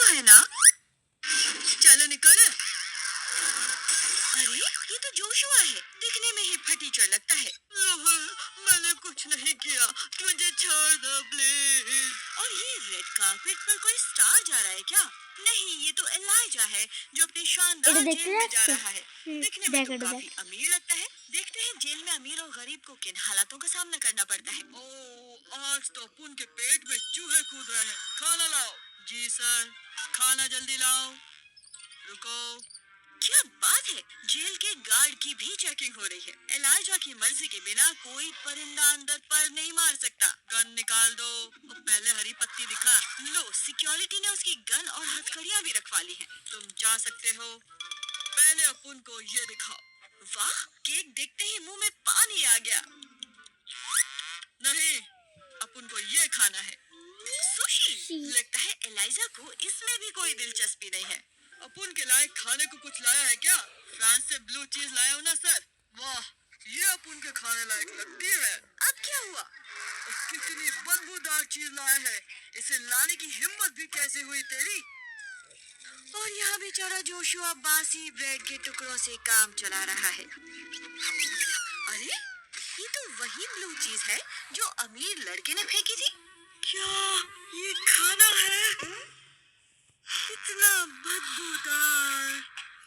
तो है ना? चलो निकल। अरे ये तो जोशुआ है, दिखने में ही फटीचर लगता है। मैंने कुछ नहीं किया, मुझे छोड़ दो प्लीज। और ये रेड कार्पेट पर कोई स्टार जा रहा है क्या? नहीं, ये तो एलाइजा है जो अपने शानदार এটা जेल দেখতে में जा যাচ্ছে। रहा है। दिखने में দেখ तो এটা काफी দেখ। अमीर लगता है। देखते हैं जेल में अमीर और गरीब को किन हालातों का सामना करना पड़ता है। ओ, आज तो पुन के पेट में चूहे कूद रहे हैं। खाना लाओ। जी सर, खाना जल्दी लाओ। रुको, क्या बात है, जेल के गार्ड की भी चेकिंग हो रही है। एलाइजा की मर्जी के बिना कोई परिंदा अंदर पर नहीं मार सकता। गन निकाल दो। पहले हरी पत्ती दिखा। लो, सिक्योरिटी ने उसकी गन और हथकड़ियां भी रखवा ली हैं। तुम जा सकते हो। पहले अपुन को ये दिखाओ। वाह, केक देखते ही मुंह में पानी आ गया। नहीं, अपुन को ये खाना है। सुशी। लगता है एलाइजा को इसमें भी कोई दिलचस्पी नहीं है। अपुन के लायक खाने को कुछ लाया है क्या? फ्रांस से ब्लू चीज लाया हो ना सर। वाह, ये अपुन के खाने लायक लगती है। अब क्या हुआ? कितनी बदबूदार चीज लाया है, इसे लाने की हिम्मत भी कैसे हुई तेरी? और यहाँ बेचारा जोशुआ बासी ब्रेड के टुकड़ों से काम चला रहा है। अरे ये तो वही ब्लू चीज है जो अमीर लड़के ने फेंकी थी। क्या ये खाना है? इतना बदबूदार।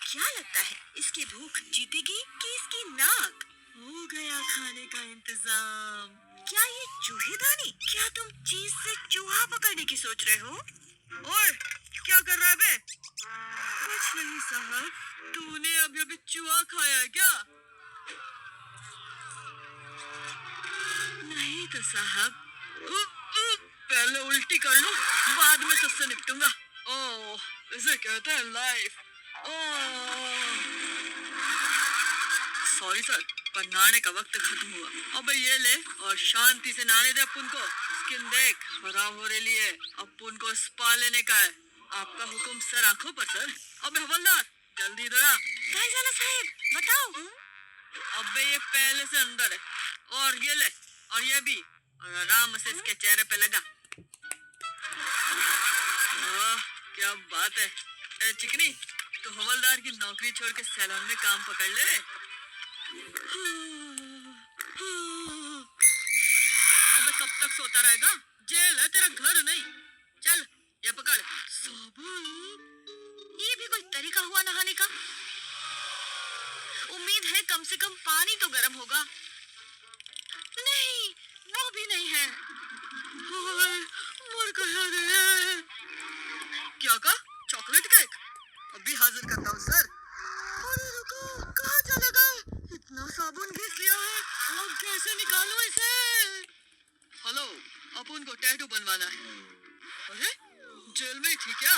क्या लगता है, इसकी भूख जीतेगी कि इसकी नाक? हो गया खाने का इंतजाम। क्या ये चूहेदानी? क्या तुम चीज से चूहा पकड़ने की सोच रहे हो? ओए, क्या कर रहा है बे? कुछ नहीं साहब, तूने अभी अभी चूहा खाया है क्या? नहीं तो साहब। पहले उल्टी कर लो, बाद में सबसे निपटूंगा। ओह, इसे कहते हैं लाइफ। सॉरी सर, पर नहाने का वक्त खत्म हुआ। अबे ये ले और शांति से नहाने दे अपुन को। स्किन देख, खराब हो रही है। अपुन को स्पा लेने का है। आपका हुक्म सर, आंखों पर सर। अबे हवलदार, जल्दी इधर आ। गाइजाना साहब, बताओ। अबे ये पहले से अंदर है। और ये ले, और ये भी, और आराम से इसके चेहरे पे लगा। क्या बात है। ए चिकनी, तो हवलदार की नौकरी छोड़ के सैलून में काम पकड़ ले। अबे कब तक सोता रहेगा? जेल है तेरा, घर नहीं। चल ये पकड़। साबुन, ये भी कोई तरीका हुआ नहाने का? उम्मीद है कम से कम पानी तो गर्म होगा। नहीं, वो भी नहीं है। मर गया रे। क्या कहा? Chocolate cake? अभी हाजिर करता हूँ सर। अरे रुको, कहाँ चला गया? इतना साबुन घिस लिया है, अब कैसे निकालूं इसे? हेलो, अपुन को टैटू बनवाना है। अरे जेल में ही थी क्या?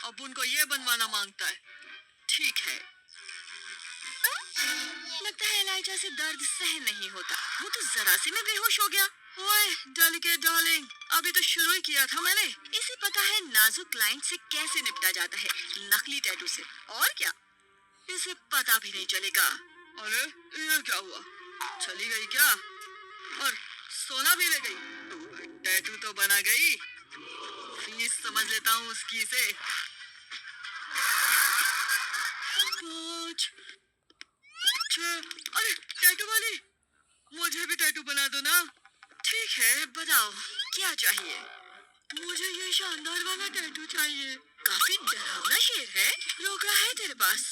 अपुन को ये बनवाना मांगता है। ठीक है। लगता है एलाइजा से दर्द सहन नहीं होता। वो तो जरा सी में बेहोश हो गया। ओए डेलिकेट डार्लिंग, अभी तो शुरू ही किया था मैंने। इसे पता है नाजुक क्लाइंट से कैसे निपटा जाता है, नकली टैटू से। और क्या, इसे पता भी नहीं चलेगा। अरे ये क्या हुआ? चली गई क्या? और सोना भी ले गई? टैटू तो बना गई, फीस समझ लेता हूँ उसकी से। अरे टैटू वाली, मुझे भी टैटू बना दो ना। ठीक है, बताओ क्या चाहिए? मुझे ये शानदार वाला टैटू चाहिए। काफी डरावना शेर है, रोक रहा है तेरे पास।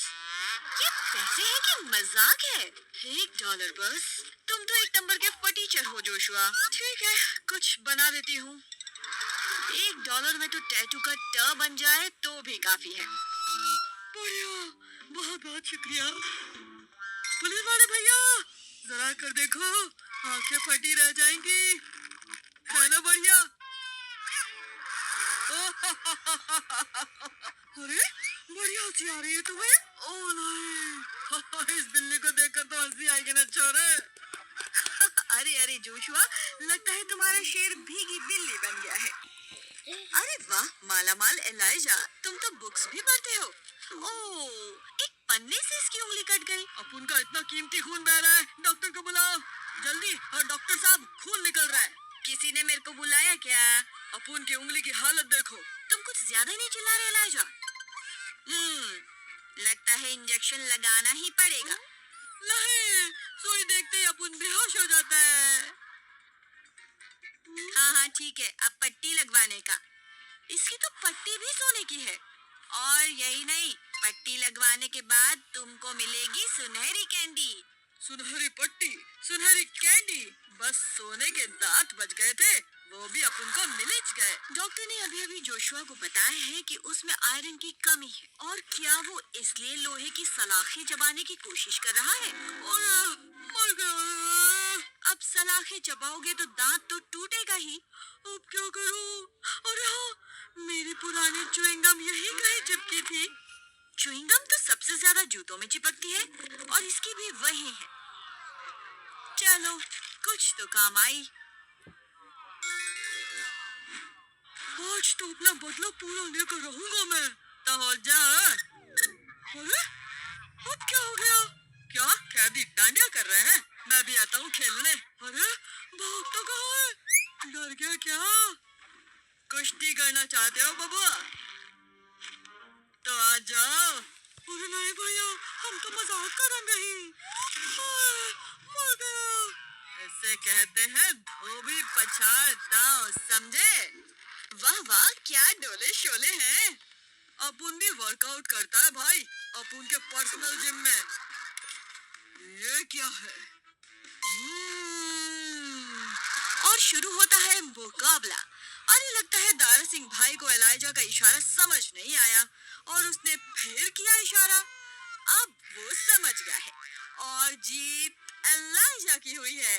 ये पैसे है कि मजाक है? $1 बस। तुम तो एक नंबर के फटीचर हो जोशुआ। ठीक है, कुछ बना देती हूँ। $1 में तो टैटू का ट बन जाए तो भी काफी है। बढ़िया, बहुत बहुत शुक्रिया। पुलिस वाले भैया, जरा कर देखो, आंखें फटी रह जाएंगी। है ना बढ़िया? अरे बड़ी हंसी आ रही है तुम्हें? ओह नहीं, इस बिल्ली को देखकर तो हंसी आएगी ना छोरे। अरे अरे जोशुआ, लगता है तुम्हारा शेर भीगी बिल्ली बन गया है। अरे वाह, मालामाल एलाइजा, तुम तो बुक्स भी पढ़ते हो। ओह, एक पन्ने से इसकी उंगली कट गई। अपुन का इतना कीमती खून बह रहा है, डॉक्टर को बुलाओ जल्दी। और डॉक्टर साहब, खून निकल रहा है। किसी ने मेरे को बुलाया क्या? अपुन की उंगली की हालत देखो। तुम कुछ कुछ ज्यादा नहीं चिल्ला रहे इलाइजा? लगता है इंजेक्शन लगाना ही पड़ेगा। नहीं, सुई देखते ही अपुन बेहोश हो जाता है। हाँ हाँ ठीक है, अब पट्टी लगवाने का। इसकी तो पट्टी भी सोने की है। और यही नहीं, पट्टी लगवाने के बाद तुमको मिलेगी सुनहरी कैंडी। सुनहरी पट्टी, सुनहरी कैंडी, बस सोने के दांत बच गए थे, वो भी अपन को मिल गए। डॉक्टर ने अभी अभी जोशुआ को बताया है कि उसमें आयरन की कमी है, और क्या वो इसलिए लोहे की सलाखें चबाने की कोशिश कर रहा है? और मर गया। अब सलाखें चबाओगे तो दांत तो टूटेगा ही। अब क्या करूं? अरे हाँ, मेरी पुरानी च्युइंगम यही कहीं चिपकी थी। च्युइंगम तो सबसे ज्यादा जूतों में चिपकती है, और इसकी भी वही है। चलो, कुछ तो काम आई। आज तो अपना बदला पूरा लेकर रहूंगा मैं। तो हो जा। अरे, अब क्या हो गया? क्या कैदी डांडिया कर रहे हैं? मैं भी आता हूँ खेलने। अरे, भागता कहाँ है? डर गया क्या? कुश्ती करना चाहते हो बबुआ? तो आ जाओ। अरे नहीं भैया, हम तो मजाक करेंगे ही। मर गया। इसे कहते हैं धोबी पछाड़ दांव, समझे? वाह वाह, क्या डोले शोले हैं। अपुन भी वर्कआउट करता है भाई, अपुन के पर्सनल जिम में। ये क्या है? और शुरू होता है मुकाबला। अरे लगता है दारा सिंह भाई को एलाइजा का इशारा समझ नहीं आया, और उसने फिर किया इशारा। अब वो समझ गया है, और जीत एलाइजा की हुई है।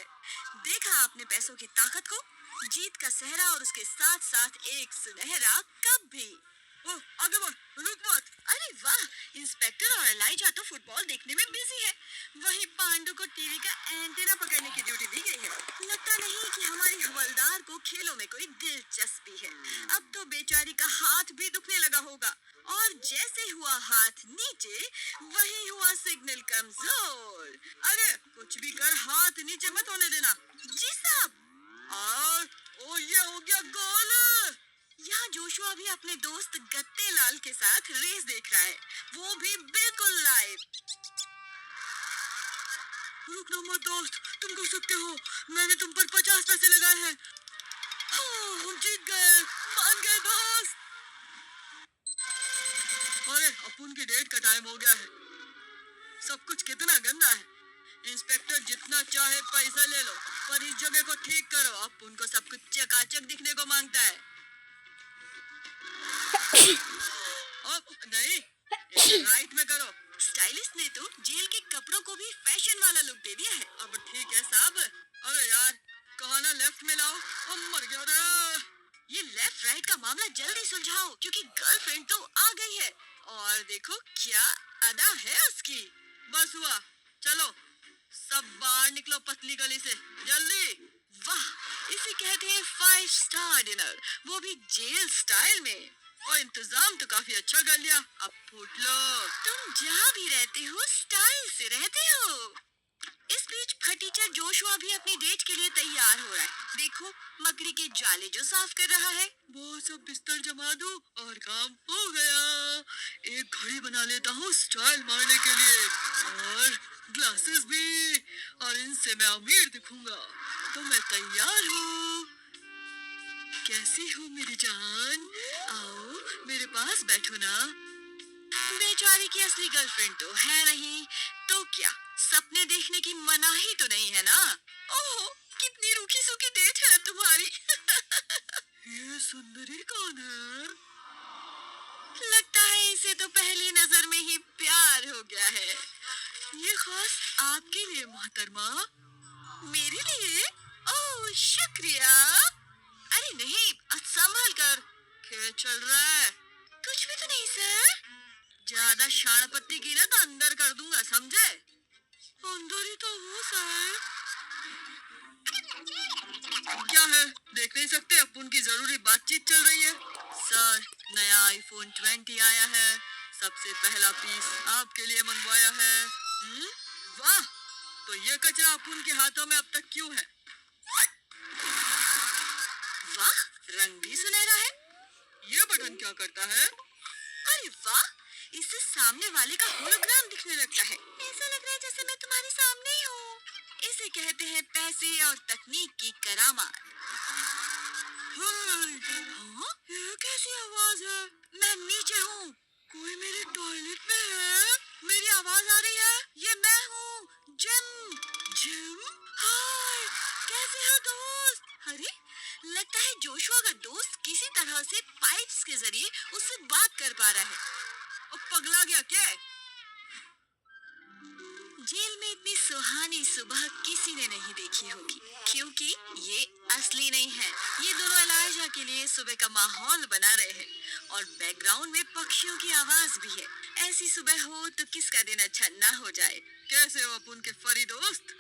देखा आपने पैसों की ताकत को? जीत का सेहरा और उसके साथ साथ एक सुनहरा कप भी। आगे बढ़, रुक मत। अरे वाह, इंस्पेक्टर और एलाइजा तो फुटबॉल देखने में बिजी है, वहीं पांडु को टीवी का एंटीना पकड़ने की ड्यूटी दी गई है। लगता नहीं कि हमारी हवलदार को खेलों में कोई दिलचस्पी है। अब तो बेचारी का हाथ भी दुखने लगा होगा, और जैसे हुआ हाथ नीचे, वही हुआ सिग्नल कमजोर। अरे कुछ भी कर, हाथ नीचे मत होने देना। जी साहब। और ये हो गया गोल। यहाँ जोशुआ भी अपने दोस्त गत्ते लाल के साथ रेस देख रहा है, वो भी बिल्कुल लाइव। रुकना मत दोस्त, तुम कर सकते हो, मैंने तुम पर 50 पैसे लगाए हैं। हम जीत गए, मान गए दोस्त। अरे अपुन की डेट का टाइम हो गया है। सब कुछ कितना गंदा है। इंस्पेक्टर जितना चाहे पैसा ले लो, पर इस जगह को ठीक करो। अपुन को सब कुछ चकाचक दिखने को मांगता है। नहीं, राइट में करो। स्टाइलिस्ट ने तो जेल के कपड़ों को भी फैशन वाला लुक दे दिया है। अब ठीक है साहब। अरे यार, कहना लेफ्ट में लाओ। मर गया रे। ये लेफ्ट राइट का मामला जल्दी सुलझाओ, क्योंकि गर्लफ्रेंड तो आ गई है, और देखो क्या अदा है उसकी। बस हुआ, चलो सब बाहर निकलो पतली गली से, जल्दी। वाह, इसे कहते हैं 5 स्टार डिनर, वो भी जेल स्टाइल में। और इंतजाम तो काफी अच्छा कर लिया। अब फूट लो। तुम जहाँ भी रहते हो स्टाइल से रहते हो। इस बीच फटीचर जोशुआ भी अपनी डेट के लिए तैयार हो रहा है। देखो, मकड़ी के जाले जो साफ कर रहा है। वो सब बिस्तर जमा दूं और काम हो गया। एक घड़ी बना लेता हूँ स्टाइल मारने के लिए, और ग्लासेस भी, और इनसे मैं अमीर दिखूंगा। तो मैं तैयार हूँ। कैसी हो मेरी जान? आओ मेरे पास बैठो ना। बेचारी की असली गर्लफ्रेंड तो है नहीं, तो क्या सपने देखने की मनाही तो नहीं है ना? ओहो, कितनी रूखी सूखी डेट है तुम्हारी। ये सुंदरी कौन है? लगता है इसे तो पहली नजर में ही प्यार हो गया है। ये खास आपके लिए मोहतरमा। मेरे लिए? ओह शुक्रिया। अरे नहीं, संभल कर। क्या चल रहा है? कुछ भी तो नहीं सर। ज्यादा शाणपत्ती की ना तो अंदर कर दूंगा, समझे? अंदर ही तो हूँ सर। क्या है, देख नहीं सकते? अपुन की जरूरी बातचीत चल रही है। सर, नया आईफोन 20 आया है, सबसे पहला पीस आपके लिए मंगवाया है। वाह, तो ये कचरा अपुन के हाथों में अब तक क्यों है? वाह, रंग भी सुनहरा है। ये बटन क्या करता है? अरे वाह, इससे सामने वाले का होलोग्राम दिखने लगता है। ऐसा लग रहा है जैसे मैं तुम्हारे सामने ही हूँ। इसे कहते हैं पैसे और तकनीक की करामात। हाय, हाँ? ये कैसी आवाज है? मैं नीचे हूँ। कोई मेरे टॉयलेट में है? मेरी आवाज आ रही है? ये मैं हूँ, जिम। जिम? हाय, कैसे हो दोस्त? अरे, लगता है जोशुआ का दोस्त किसी तरह से पाइप्स के जरिए उससे बात कर पा रहा है। अब पगला गया क्या? जेल में इतनी सुहानी सुबह किसी ने नहीं देखी होगी, क्योंकि ये असली नहीं है। ये दोनों एलाइजा के लिए सुबह का माहौल बना रहे हैं और बैकग्राउंड में पक्षियों की आवाज भी है। ऐसी सुबह हो तो किसका दिन अच्छा ना हो जाए। कैसे हो अपुन के फरी दोस्त?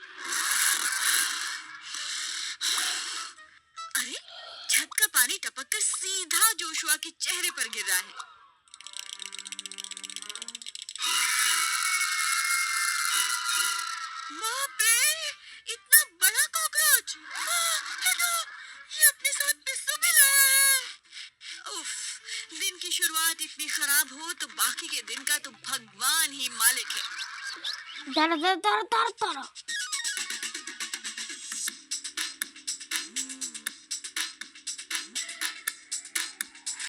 अरे, छत का पानी टपक कर सीधा जोशुआ के चेहरे पर गिर रहा है। बाप रे! इतना बड़ा कॉकरोच! हटो! ये अपने साथ पिस्सू भी लाया है। उफ, दिन की शुरुआत इतनी खराब हो तो बाकी के दिन का तो भगवान ही मालिक है। दर दर दर दर दर।